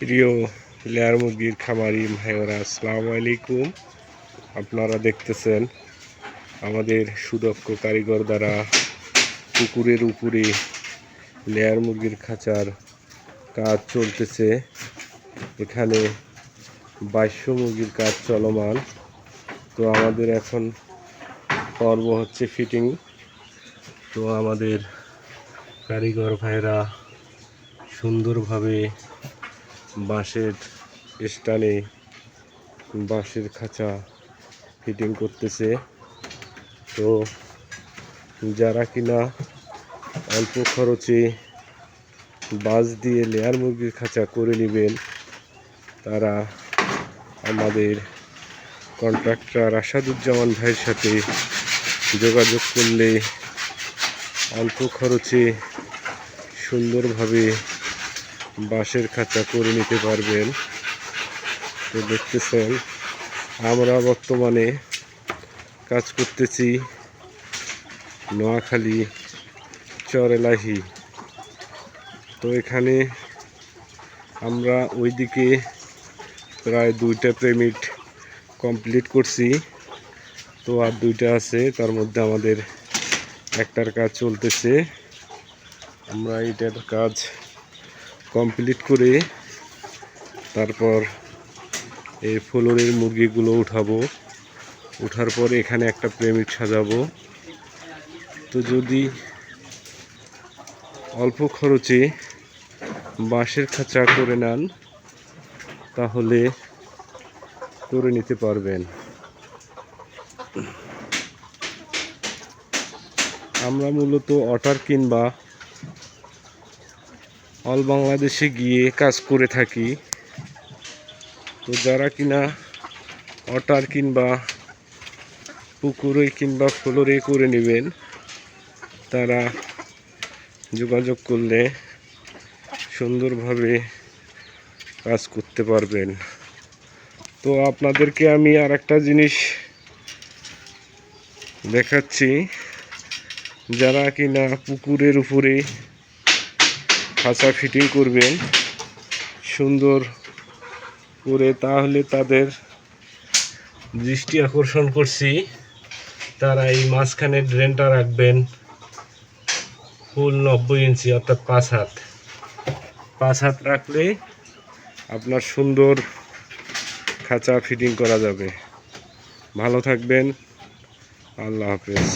প্রিয় লেয়ার মুরগির খামারি ভাইয়েরা, আসসালামু আলাইকুম। আপনারা দেখতেছেন আমাদের সুদক্ষ কারিগর দ্বারা পুকুরের উপরে লেয়ার মুরগির খাঁচার কাজ চলতেছে। এখানে 2200 মুরগির কাজ চলমান। তো আমাদের এখন পর্ব হচ্ছে ফিটিং। তো আমাদের কারিগর ভাইরা সুন্দরভাবে বাঁশের স্টানে বাঁশের খাঁচা ফিটিং করতেছে। তো যারা কিনা অল্প খরচে বাঁশ দিয়ে লেয়ার মুরগির খাঁচা করে নেবেন, তারা আমাদের কন্ট্রাক্টর আসাদুজ্জামান ভাইয়ের সাথে যোগাযোগ করলে অল্প খরচে সুন্দরভাবে বাঁশের খাঁচা করে নিতে পারবেন। তো দেখতেছেন আমরা বর্তমানে কাজ করতেছি নোয়াখালী চরেলাহি। তো এখানে আমরা ওইদিকে প্রায় 2টা পেমিট কমপ্লিট করছি। তো আর 2টা আছে, তার মধ্যে আমাদের একটার কাজ চলতেছে। আমরা এটার কাজ কমপ্লিট করে তারপর এই ফ্লোরের মুরগিগুলো উঠাবো। উঠার পরে এখানে একটা পিরামিড সাজাবো। তো যদি অল্প খরচে বাঁশের খাঁচা করে নেন তাহলে করে নিতে পারবেন। আমরা মূলত অর্ডার কিংবা অল বাংলাদেশে গিয়ে কাজ করে থাকি। তো যারা কিনা অর্ডার কিংবা পুকুরে কিংবা ফ্লোরে করে নেবেন, তারা যোগাযোগ করলে সুন্দরভাবে কাজ করতে পারবেন। তো আপনাদেরকে আমি আর একটা জিনিস দেখাচ্ছি। যারা কিনা পুকুরের উপরে খাঁচা ফিটিং করবেন সুন্দর করে, তাহলে তাদের দৃষ্টি আকর্ষণ করছি, তারা এই মাঝখানে ড্রেনটা রাখবেন ফুল 90 ইঞ্চি, অর্থাৎ 5 হাত রাখলে আপনার সুন্দর খাঁচা ফিটিং করা যাবে। ভালো থাকবেন, আল্লাহ হাফেজ।